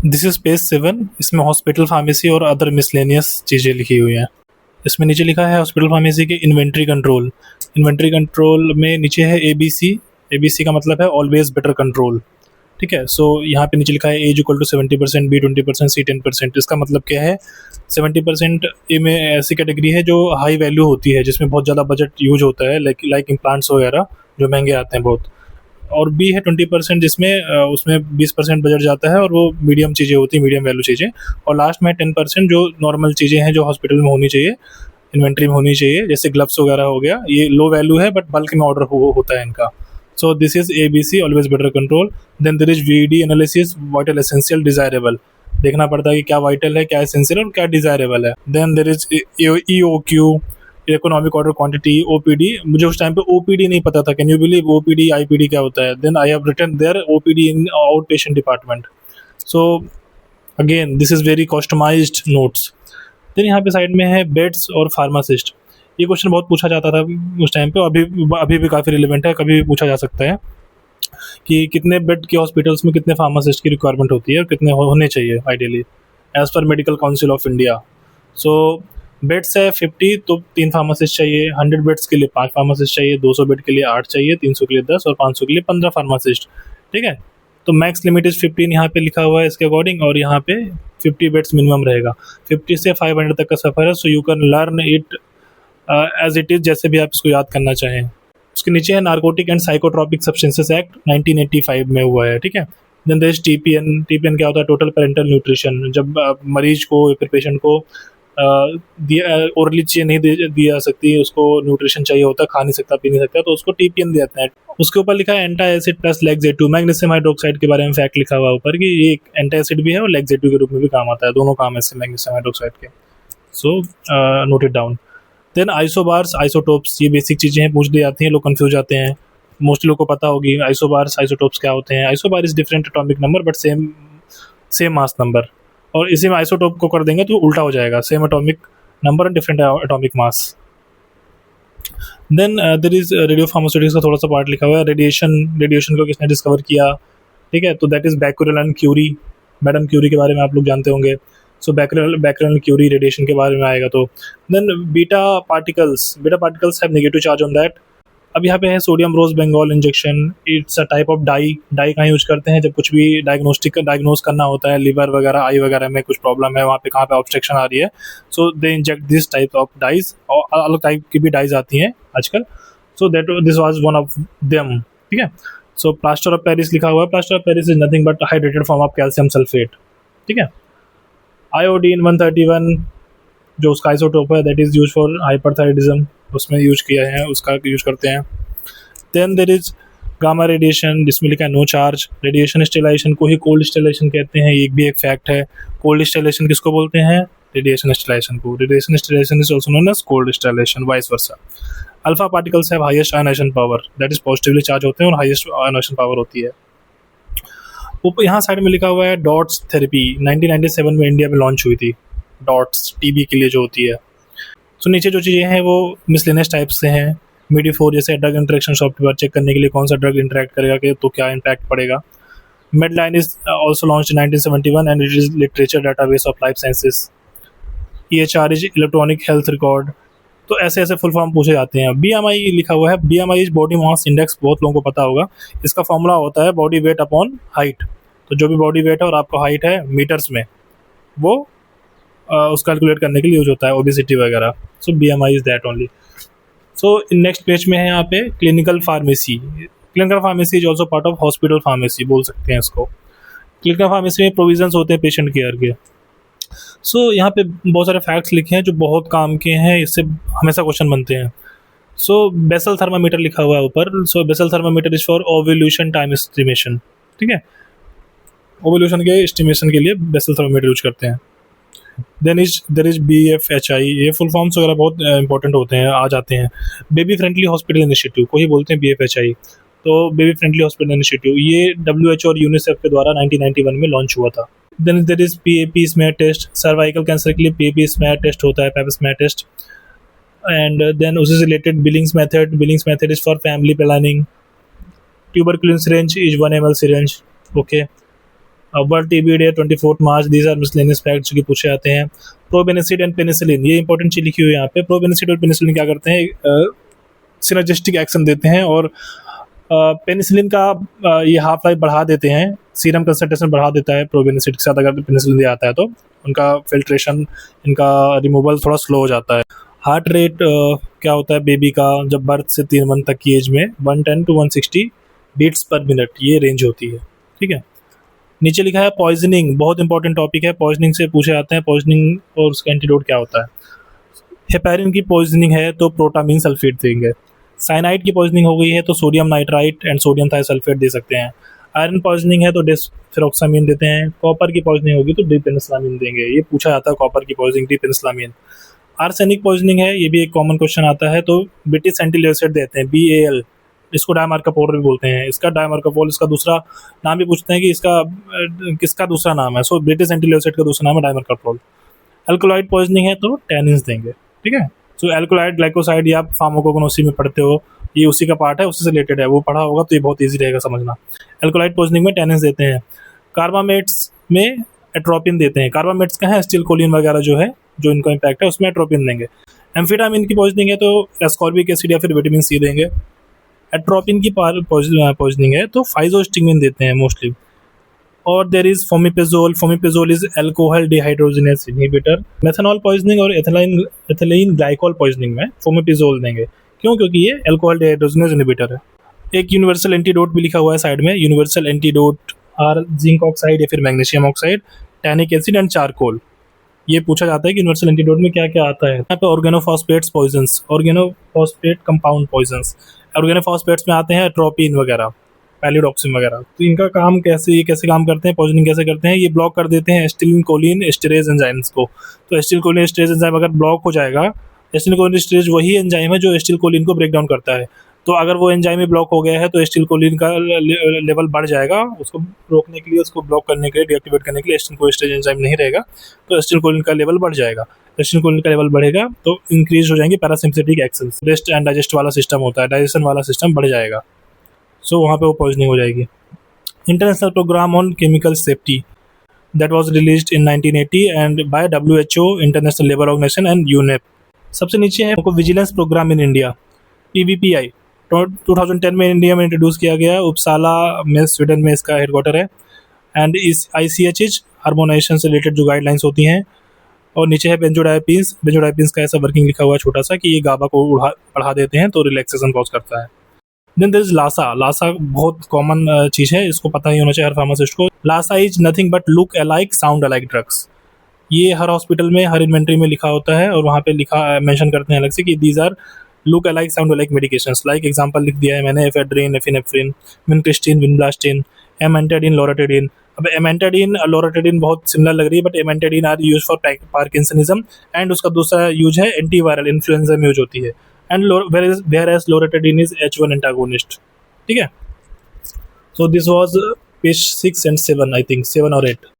This is page 7। इसमें hospital pharmacy और other miscellaneous चीज़ें लिखी हुई हैं। इसमें नीचे लिखा है हॉस्पिटल फार्मेसी के इन्वेंट्री कंट्रोल। इन्वेंट्री कंट्रोल में नीचे है ABC। ABC का मतलब है ऑलवेज बेटर कंट्रोल। ठीक है, सो यहाँ पे नीचे लिखा है A = 70%, B 20%, C 10%। इसका मतलब क्या है? 70% ए में ऐसी कैटेगरी है जो हाई वैल्यू होती है, जिसमें बहुत ज़्यादा बजट यूज होता है, लाइक इम्प्लांट्स वगैरह जो महंगे आते हैं बहुत। और B है 20%, जिसमें उसमें 20% बजट जाता है और वो मीडियम चीज़ें होती हैं, मीडियम वैल्यू चीज़ें। और लास्ट में 10% जो नॉर्मल चीज़ें हैं जो हॉस्पिटल में होनी चाहिए, इन्वेंट्री में होनी चाहिए, जैसे ग्लव्स वगैरह हो गया। ये लो वैल्यू है बट बल्क में ऑर्डर होता है इनका। So this is ABC, always better control. Then there is VD analysis, vital, essential, desirable. देखना पड़ता है कि क्या वाइटल है, क्या एसेंशियल और क्या डिजायरेबल है। Then there is EOQ, economic order quantity. OPD, मुझे उस टाइम पे OPD नहीं पता था। Can you believe OPD IPD क्या होता है? Then I have written there OPD in out patient department. So again this is very customised notes. Then यहाँ पे साइड में है बेड्स और फार्मासिस्ट। ये क्वेश्चन बहुत पूछा जाता था उस टाइम पे, अभी भी काफ़ी रिलेवेंट है, कभी भी पूछा जा सकता है कि कितने बेड के हॉस्पिटल्स में कितने फार्मासिस्ट की रिक्वायरमेंट होती है और कितने होने चाहिए ideally as per medical council of India. So beds है 50, तो 3 फार्मासिस्ट चाहिए। 100 बेड्स के लिए 5 फार्मासिस्ट चाहिए। 200 बेड के लिए 8 चाहिए। 300 के लिए 10 और 500 के लिए 15 फार्मासिस्ट। ठीक है, तो मैक्स लिमिट इज 15 यहाँ पे लिखा हुआ है इसके अकॉर्डिंग, और यहाँ पे 50 बेड्स मिनिमम रहेगा। 50 से 500 तक का सफ़र है। So you can learn it as it is, जैसे भी आप इसको याद करना चाहें। उसके नीचे है narcotic and psychotropic substances act 1985 में हुआ है। ठीक है, देन देयर इज TPN क्या होता है? Total parental nutrition. जब मरीज को या फिर पेशेंट को ओरली चीज़ें नहीं दी जा सकती, उसको न्यूट्रिशन चाहिए होता है, खा नहीं सकता, पी नहीं सकता, तो उसको TPN देते हैं। उसके ऊपर लिखा है antacid plus laxative. Magnesium hydroxide के बारे में फैक्ट लिखा हुआ है ऊपर कि ये एंटा एसिड भी है और लेक्सेटिव के रूप में भी काम आता है। दोनों काम है इससे मैग्नीशियम हाइड्रोक्साइड के। So note it down. Then isobars, isotopes, ये बेसिक चीज़ें हैं, पूछ दी जाती हैं, लोग कंफ्यूज जाते हैं। मोस्टली लोग को पता होगी आइसोबार्स, आइसोटोप्स क्या होते हैं। Isobar is different atomic number but same mass number, और इसी में आइसोटोप को कर देंगे तो उल्टा हो जाएगा, same atomic number and different atomic mass. Then there is radio pharmaceutics का थोड़ा सा पार्ट लिखा हुआ है। रेडिएशन को किसने डिस्कवर किया? ठीक है, तो that is Becquerel and Curie. Madam Curie के बारे में आप लोग जानते होंगे। सो बैक्यूरेल क्यूरी रेडिएशन के बारे में आएगा। तो then beta particles have negative charge on that. अब यहाँ पे है sodium rose bengal injection. It's a type of dye कहाँ यूज करते हैं? जब कुछ भी डायग्नोज करना होता है, लिवर वगैरह, आई वगैरह में कुछ प्रॉब्लम है, वहाँ पे कहाँ पे ऑब्स्ट्रक्शन आ रही है, so they inject this type of dyes. और अलग टाइप की भी डाइज आती हैं आजकल। So this was one of them. ठीक है, सो प्लास्टर ऑफ पेरिस लिखा हुआ है। Plaster of Paris is nothing but hydrated form of calcium sulphate. ठीक है, आयोडीन 131 जो उसका आइसोटोप है, that is use for hyperthyroidism, उसमें यूज किया है, उसका यूज करते हैं। Then there is gamma radiation, जिसमें लिखा है नो चार्ज। रेडिएशन स्टेलाइजेशन को ही कोल्ड स्टेलाइजेशन कहते हैं, ये भी एक फैक्ट है। कोल्ड स्टेलाइजेशन किसको बोलते हैं? रेडिएशन स्टेलाइजेशन को। Radiation sterilisation is also known as cold sterilisation, vice versa. Alpha particles have highest ionisation power, that is positively charged होते हैं और हाईएस्ट आयनाइजेशन पावर होती है। ऊपर यहाँ साइड में लिखा हुआ है डॉट्स थेरेपी, 1997 में इंडिया में लॉन्च हुई थी। डॉट्स TB के लिए जो होती है। सो नीचे जो चीज़ें हैं वो मिसलेनियस टाइप से हैं। MIDI4 जैसे ड्रग इंटरेक्शन सॉफ्टवेयर चेक करने के लिए कौन सा ड्रग इंटरेक्ट करेगा कि तो क्या इम्पैक्ट पड़ेगा। Medline is also launch in 1971 and it is literature database of life sciences. EHR is electronic health record. तो ऐसे ऐसे फुल फॉर्म पूछे जाते हैं। BMI लिखा हुआ है। BMI is body mass index, बहुत लोगों को पता होगा। इसका फॉर्मूला होता है बॉडी वेट अपॉन हाइट। तो जो भी बॉडी वेट है और आपका हाइट है मीटर्स में, वो उसका कैलकुलेट करने के लिए यूज होता है, ओबेसिटी वगैरह। सो BMI is that only. So next page में है यहाँ पे clinical pharmacy. Clinical pharmacy is also part of hospital pharmacy, बोल सकते हैं इसको। क्लिनिकल फार्मेसी में प्रोविजंस होते हैं पेशेंट केयर के। सो यहाँ पे बहुत सारे फैक्ट्स लिखे हैं जो बहुत काम के हैं, इससे हमेशा क्वेश्चन बनते हैं। सो बेसल थर्मामीटर लिखा हुआ है ऊपर। So basal thermometer is for ovulation time estimation. ठीक है, ओव्यूलेशन के एस्टिमेशन के लिए बेसल थर्मामीटर यूज करते हैं। देर इज BFHI, ये फुल फॉर्म्स वगैरह बहुत इंपॉर्टेंट होते हैं, आ जाते हैं। बेबी फ्रेंडली हॉस्पिटल इनिशिएटिव को ही बोलते हैं BFHI। तो बेबी फ्रेंडली हॉस्पिटल इनिशिएटिव ये WHO और यूनिसेफ के द्वारा 1991 में लॉन्च हुआ था। Then there is PAP smear test. Cervical cancer के लिए PAP स्मेयर टेस्ट होता है, pap smear test. And then उससे related billings method is for family planning. Tuberculin syringe is 1 ml syringe. Okay, world TB day 24 March, these are miscellaneous facts जो कि पूछे जाते हैं। प्रोबेनिसिड एंड पेनिसिलिन, ये important चीज लिखी हुई है यहाँ पे। प्रोबेनिसिड और पेनिसिलिन क्या करते हैं, सिनर्जिस्टिक एक्शन देते हैं, और पेनिसिलिन का ये हाफ लाइफ बढ़ा देते हैं, सीरम कंसंट्रेशन बढ़ा देता है प्रोबेनिसिड के साथ अगर पेनिसिलिन दिया जाता है तो उनका फिल्ट्रेशन, इनका रिमूवल थोड़ा स्लो हो जाता है। हार्ट रेट क्या होता है बेबी का जब बर्थ से 3 मंथ तक की एज में, 110 to 160 बीट्स पर मिनट, ये रेंज होती है। ठीक है, नीचे लिखा है पॉइजनिंग, बहुत इंपॉर्टेंट टॉपिक है, पॉइजनिंग से पूछे जाते हैं, पॉइजनिंग और उसका एंटीडोट क्या होता है। हेपेरिन की पॉइजनिंग है तो प्रोटामीन सल्फेट देंगे। साइनाइड की पॉइजनिंग हो गई है तो सोडियम नाइट्राइट एंड सोडियम थाइसल्फेट दे सकते हैं। आयरन पॉइजनिंग है तो डिसफेरोक्सामिन देते हैं। कॉपर की पॉइजनिंग होगी तो डिपेनिस्लामिन देंगे, ये पूछा जाता है कॉपर की पॉइजनिंग, डिपेनिस्लामिन। आर्सेनिक पॉइजनिंग है, ये भी एक कॉमन क्वेश्चन आता है, तो ब्रिटिश एंटीलेसेट देते हैं, BAL, इसको डायमार्कापोल भी बोलते हैं। इसका डायमार्कापोल, इसका दूसरा नाम भी पूछते हैं कि इसका किसका दूसरा नाम है, सो ब्रिटिश एंटीलेसेट का दूसरा नाम है डायमार्कापोल। अल्कोलाइड पॉइजनिंग है तो टैनिन्स देंगे। ठीक है, सो एल्कोलाइड ग्लाइकोसाइड ये आप फार्माकोगनोसी में पढ़ते हो, ये उसी का पार्ट है, उसी से रिलेटेड है, वो पढ़ा होगा तो ये बहुत ईजी रहेगा समझना। एल्कोलाइड पॉइजनिंग में टैनिन्स देते हैं। कार्बामेट्स में एट्रोपिन देते हैं। कार्बामेट्स का है एसिटिलकोलिन वगैरह जो है, जो इनका इम्पैक्ट है उसमें एट्रोपिन देंगे। एम्फीटामिन की पॉइजनिंग है तो एस्कॉर्बिक एसिड या फिर विटामिन सी देंगे। एट्रोपिन की पॉइजनिंग है तो फाइजोस्टिगमिन देते हैं मोस्टली। और there is fomepizole, fomepizole is alcohol dehydrogenase inhibitor. Methanol poisoning और एथिलीन ग्लाइकोल पॉइजनिंग में फोमिपेजोल देंगे, क्यों, क्योंकि ये अल्कोहल डिहाइड्रोजिनेज इनहिबिटर है। एक यूनिवर्सल एंटीडोट भी लिखा हुआ है साइड में, universal antidote are zinc oxide या फिर magnesium oxide, tannic acid and charcoal. ये पूछा जाता है कि यूनिवर्सल एंटीडोट में क्या क्या आता है। यहाँ पे organophosphates poisons, organophosphate compound poisons, organophosphates में आते हैं ट्रोपिन वगैरह, पैलिडॉक्सिन वगैरह। तो इनका काम कैसे, ये कैसे काम करते हैं, पॉइजनिंग कैसे करते हैं, ये ब्लॉक कर देते हैं एसिटिलकोलिन एस्टरेज एंजाइम्स को। तो एसिटिलकोलिन एस्टरेज एंजाइम अगर ब्लॉक हो जाएगा, एसिटिलकोलिन एस्टरेज वही एंजाइम है जो एसिटिलकोलिन को ब्रेक डाउन करता है, तो अगर वो एंजाइम ही ब्लॉक हो गया है तो एसिटिलकोलिन का लेवल बढ़ जाएगा। उसको रोकने के लिए, उसको ब्लॉक करने के लिए, डीएक्टिवेट करने के लिए एसिटिलकोलिन एस्टरेज एंजाइम नहीं रहेगा, तो एसिटिलकोलिन का लेवल बढ़ जाएगा। एसिटिलकोलिन का लेवल बढ़ेगा तो इंक्रीज हो जाएंगे parasympathetic actions, rest and digest वाला सिस्टम होता है, डाइजेशन वाला सिस्टम बढ़ जाएगा, सो वहाँ पे वो पॉइजनिंग हो जाएगी। International programme on chemical safety that was released in 1980 and by WHO, International Labour Organization and UNEP। सबसे नीचे है vigilance programme in India, PVPI 2010 में इंडिया में इंट्रोड्यूस किया गया, उपसाला में स्वीडन में इसका हेडक्वार्टर है। एंड इस ICH हार्मोनाइजेशन से रिलेटेड जो गाइडलाइंस होती हैं। और नीचे है बेंजोडाइपिन्स, बेंजोडाइपिन्स का ऐसा वर्किंग लिखा हुआ है छोटा सा कि ये गाबा को बढ़ा देते हैं तो रिलैक्सेशन कॉज करता है। Then there is LASA, LASA बहुत कॉमन चीज़ है, इसको पता ही होना चाहिए हर फार्मासिस्ट को। LASA is nothing but look alike sound alike drugs. ये हर हॉस्पिटल में, हर इन्वेंट्री में लिखा होता है और वहाँ पे लिखा मेंशन करते हैं अलग से कि these are look alike sound alike medications. Like example लिख दिया है मैंने, ephedrine, epinephrine, vincristine, vinblastine, amantadine, loratadine. अब एमेंटाडिन लोराटिडिन बहुत सिमिलर लग रही है, but amantadine are use for parkinsonism and उसका दूसरा यूज है एंटीवायरल, इन्फ्लुएंजा में यूज होती है। And whereas loratadine is H1 antagonist। ठीक है, so this was page 6 and 7, I think 7 or 8।